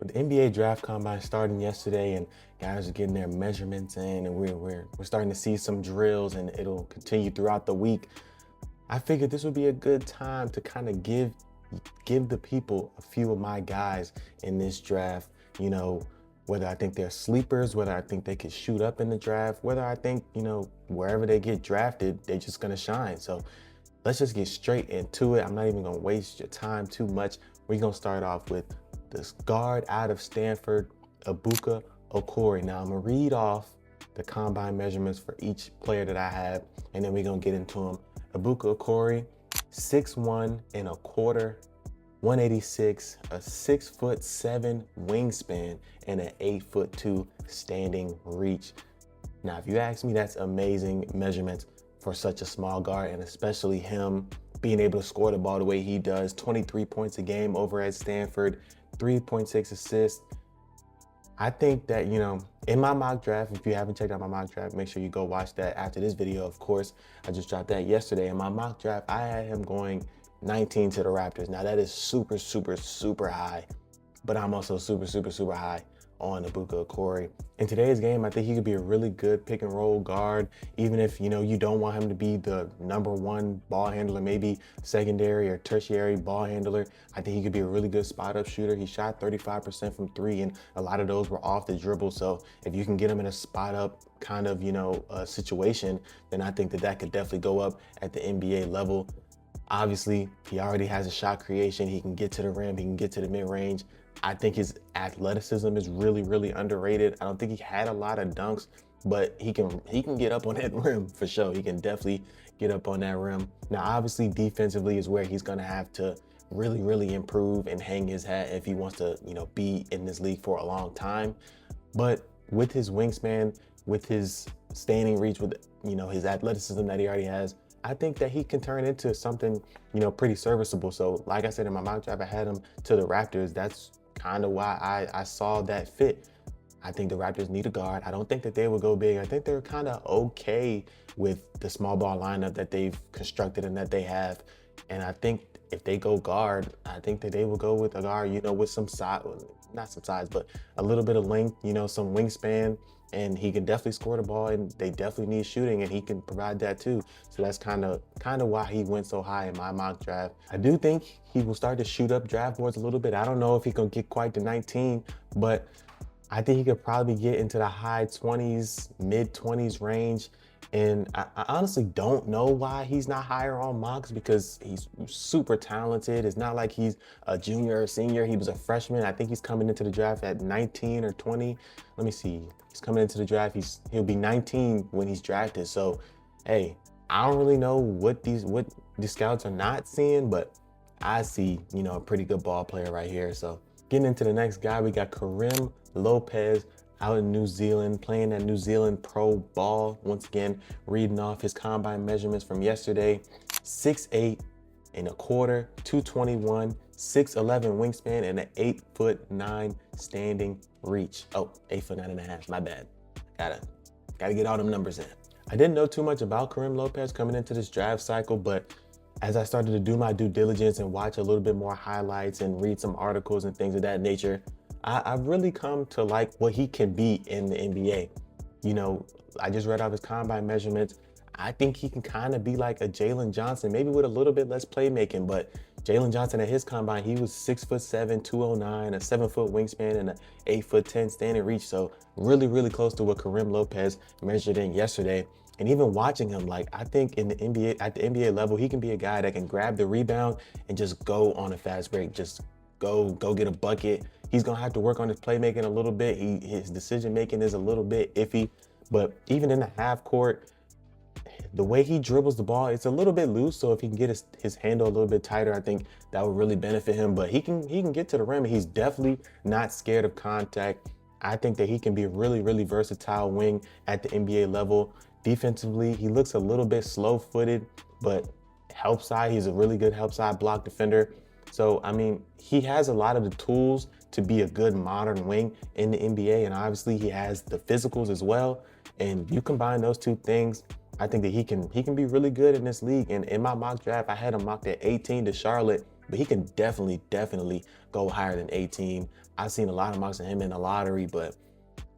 The NBA draft combine starting yesterday, and guys are getting their measurements in, and we're starting to see some drills, and it'll continue throughout the week. I figured this would be a good time to kind of give the people a few of my guys in this draft. You know, whether I think they're sleepers, whether I think they could shoot up in the draft, whether I think wherever they get drafted, they're just gonna shine. So let's just get straight into it. I'm not even gonna waste your time too much. We're gonna start off with this guard out of Stanford, Ibuka Okori. Now I'm gonna read off the combine measurements for each player that I have, and then we're gonna get into them. Ibuka Okori, 6'1" and a quarter, 186, a 6'7" wingspan, and an 8'2" standing reach. Now, if you ask me, that's amazing measurements for such a small guard, and especially him being able to score the ball the way he does. 23 points a game over at Stanford, 3.6 assists. I think that, in my mock draft, if you haven't checked out my mock draft, make sure you go watch that after this video. Of course, I just dropped that yesterday. In my mock draft, I had him going 19 to the Raptors. Now that is super, super, super high, but I'm also super, super, super high on Ibuka Okori. In today's game, I think he could be a really good pick and roll guard, even if, you don't want him to be the #1 ball handler, maybe secondary or tertiary ball handler. I think he could be a really good spot up shooter. He shot 35% from three, and a lot of those were off the dribble. So if you can get him in a spot up kind of, situation, then I think that could definitely go up at the NBA level. Obviously, he already has a shot creation. He can get to the rim. He can get to the mid-range. I think his athleticism is really, really underrated. I don't think he had a lot of dunks, but he can get up on that rim for sure. He can definitely get up on that rim. Now, obviously, defensively is where he's gonna have to really, really improve and hang his hat if he wants to, be in this league for a long time. But with his wingspan, with his standing reach, with his athleticism that he already has, I think that he can turn into something, pretty serviceable. So like I said in my mock draft, I had him to the Raptors. That's kind of why I saw that fit. I think the Raptors need a guard. I don't think that they will go big. I think they're kind of okay with the small ball lineup that they've constructed and that they have. And I think if they go guard, I think that they will go with a guard, with some size, not some size, but a little bit of length, some wingspan, and he can definitely score the ball, and they definitely need shooting, and he can provide that too. So that's kind of why he went so high in my mock draft. I do think he will start to shoot up draft boards a little bit. I don't know if he can get quite to 19, but I think he could probably get into the high 20s, mid 20s range. And I honestly don't know why he's not higher on mocks, because he's super talented. It's not like he's a junior or senior. He was a freshman. I think he's coming into the draft at 19 or 20. Let me see. He's coming into the draft. He'll be 19 when he's drafted. So, hey, I don't really know what the scouts are not seeing, but I see, a pretty good ball player right here. So getting into the next guy, we got Karim Lopez out in New Zealand, playing that New Zealand pro ball. Once again, reading off his combine measurements from yesterday: 6'8" and a quarter, 221, 6'11" wingspan, and an 8'9" standing reach. Oh, 8'9" and a half, my bad. Gotta get all them numbers in. I didn't know too much about Karim Lopez coming into this draft cycle, but as I started to do my due diligence and watch a little bit more highlights and read some articles and things of that nature, I've really come to like what he can be in the NBA. I just read off his combine measurements. I think he can kind of be like a Jalen Johnson, maybe with a little bit less playmaking, but Jalen Johnson at his combine, he was 6'7", 209, a 7-foot wingspan, and an 8'10" standing reach. So really, really close to what Karim Lopez measured in yesterday. And even watching him, I think in the NBA, at the NBA level, he can be a guy that can grab the rebound and just go on a fast break, just go get a bucket. He's gonna have to work on his playmaking a little bit. His decision making is a little bit iffy, but even in the half court, the way he dribbles the ball, it's a little bit loose. So if he can get his handle a little bit tighter, I think that would really benefit him. But he can get to the rim, and he's definitely not scared of contact. I think that he can be a really, really versatile wing at the NBA level. Defensively, he looks a little bit slow-footed, but help side, he's a really good help side block defender. So, I mean, he has a lot of the tools to be a good modern wing in the NBA, and obviously he has the physicals as well. And you combine those two things, I think that he can be really good in this league. And in my mock draft, I had him mocked at 18 to Charlotte. but he can definitely go higher than 18. I've seen a lot of mocks of him in the lottery, but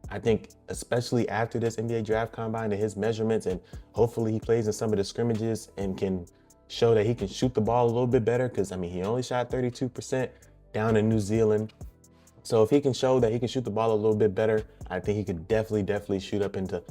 I think especially after this NBA draft combine and his measurements, and hopefully he plays in some of the scrimmages and can show that he can shoot the ball a little bit better. Cause I mean, he only shot 32% down in New Zealand. So if he can show that he can shoot the ball a little bit better, I think he could definitely shoot up into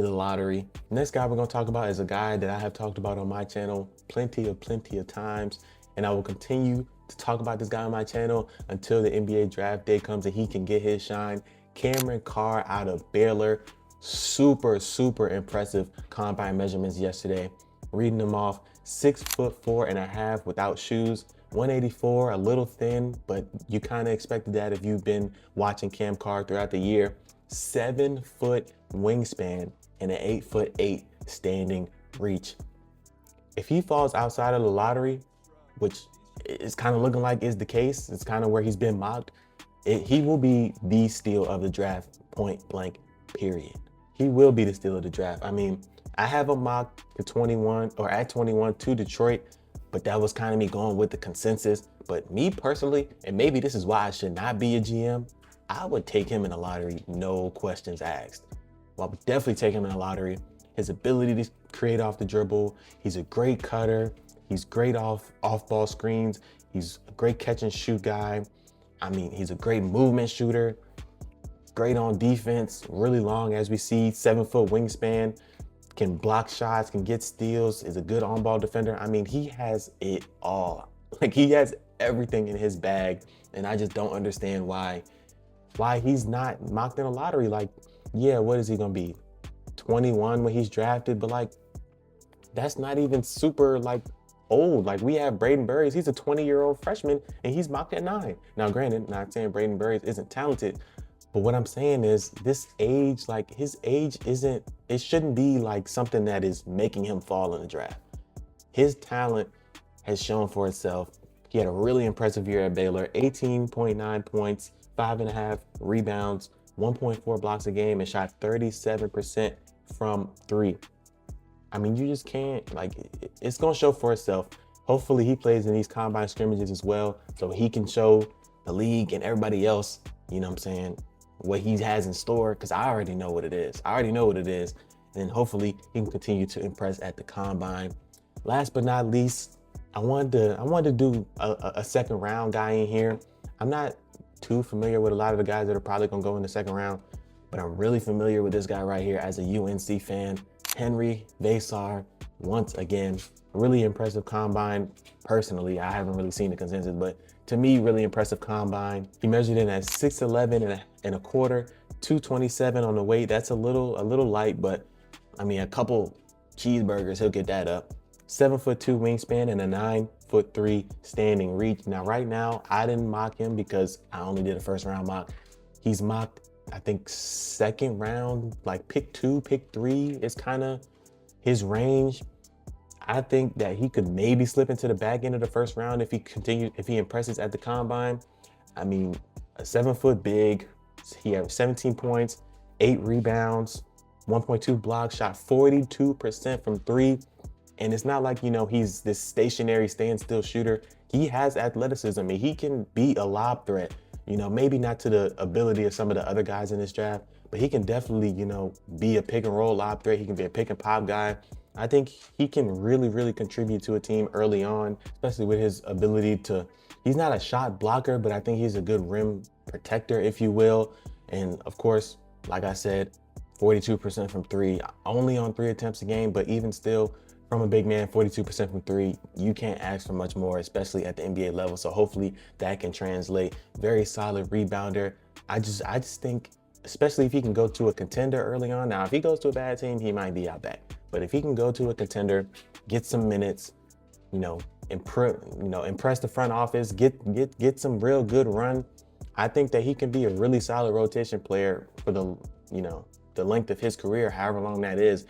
the lottery. Next guy we're gonna talk about is a guy that I have talked about on my channel plenty of times, and I will continue to talk about this guy on my channel until the NBA draft day comes and he can get his shine. Cameron Carr out of Baylor. Super impressive combine measurements yesterday. Reading them off, 6'4.5" without shoes, 184, a little thin, but you kind of expected that if you've been watching Cam Carr throughout the year. 7-foot wingspan and an 8'8" standing reach. If he falls outside of the lottery, which is kind of looking like is the case, it's kind of where he's been mocked, he will be the steal of the draft, point blank, period. He will be the steal of the draft. I mean, I have him mocked to 21 or at 21 to Detroit, but that was kind of me going with the consensus. But me personally, and maybe this is why I should not be a GM, I would take him in the lottery, no questions asked. Well, I would definitely take him in the lottery. His ability to create off the dribble, he's a great cutter, he's great off-ball screens, he's a great catch and shoot guy. I mean, he's a great movement shooter, great on defense, really long as we see, 7-foot wingspan, can block shots, can get steals, is a good on-ball defender. I mean, he has it all. Like, he has everything in his bag, and I just don't understand why he's not mocked in a lottery. Like, yeah, what is he gonna be? 21 when he's drafted, but like, that's not even super like old. Like, we have Braden Burries, he's a 20-year-old freshman and he's mocked at 9. Now, granted, not saying Braden Burries isn't talented, but what I'm saying is this age, like his age it shouldn't be like something that is making him fall in the draft. His talent has shown for itself. He had a really impressive year at Baylor, 18.9 points, 5.5 rebounds, 1.4 blocks a game, and shot 37% from 3. I mean, you just can't, like, it's gonna show for itself. Hopefully he plays in these combine scrimmages as well, so he can show the league and everybody else, you know what I'm saying, what he has in store, because I already know what it is. And hopefully he can continue to impress at the combine. Last but not least, I wanted to do a second round guy in here. I'm not too familiar with a lot of the guys that are probably gonna go in the second round, but I'm really familiar with this guy right here as a UNC fan. Henry Veesaar, once again, really impressive combine. Personally, I haven't really seen the consensus, but to me, really impressive combine. He measured in at 6'11 and a quarter, 227 on the weight. That's a little light, but I mean, a couple cheeseburgers, he'll get that up. 7'2" wingspan and a 9'3" standing reach. Now, right now, I didn't mock him because I only did a first round mock. He's mocked, I think, second round, like pick 2, pick 3 is kind of his range. I think that he could maybe slip into the back end of the first round if he impresses at the combine. I mean, a 7-foot big, he had 17 points, 8 rebounds, 1.2 blocks, shot 42% from 3. And it's not like, you know, he's this stationary, standstill shooter. He has athleticism. I mean, he can be a lob threat. You know, maybe not to the ability of some of the other guys in this draft, but he can definitely, you know, be a pick and roll lob threat. He can be a pick and pop guy. I think he can really contribute to a team early on, especially with his ability to, he's not a shot blocker, but I think he's a good rim protector, if you will. And of course, like I said, 42% from 3, only on 3 attempts a game, but even still, from a big man, 42% from 3, you can't ask for much more, especially at the NBA level. So hopefully that can translate. Very solid rebounder. I just think, especially if he can go to a contender early on. Now, if he goes to a bad team, he might be out back. But if he can go to a contender, get some minutes, you know, impress the front office, get some real good run, I think that he can be a really solid rotation player for the, you know, the length of his career, however long that is.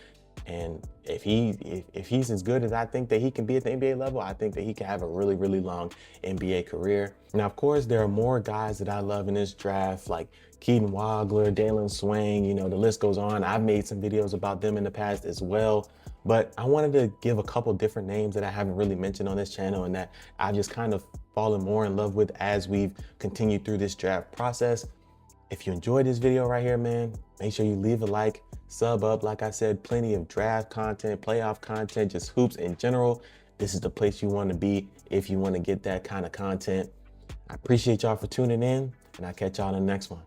And if he's as good as I think that he can be at the NBA level, I think that he can have a really long NBA career. Now, of course, there are more guys that I love in this draft, like Keaton Wagler, Dalen Swain, you know, the list goes on. I've made some videos about them in the past as well, but I wanted to give a couple different names that I haven't really mentioned on this channel and that I just kind of fallen more in love with as we've continued through this draft process. If you enjoyed this video right here, man, make sure you leave a like, sub up. Like I said, plenty of draft content, playoff content, just hoops in general. This is the place you want to be if you want to get that kind of content. I appreciate y'all for tuning in, and I'll catch y'all in the next one.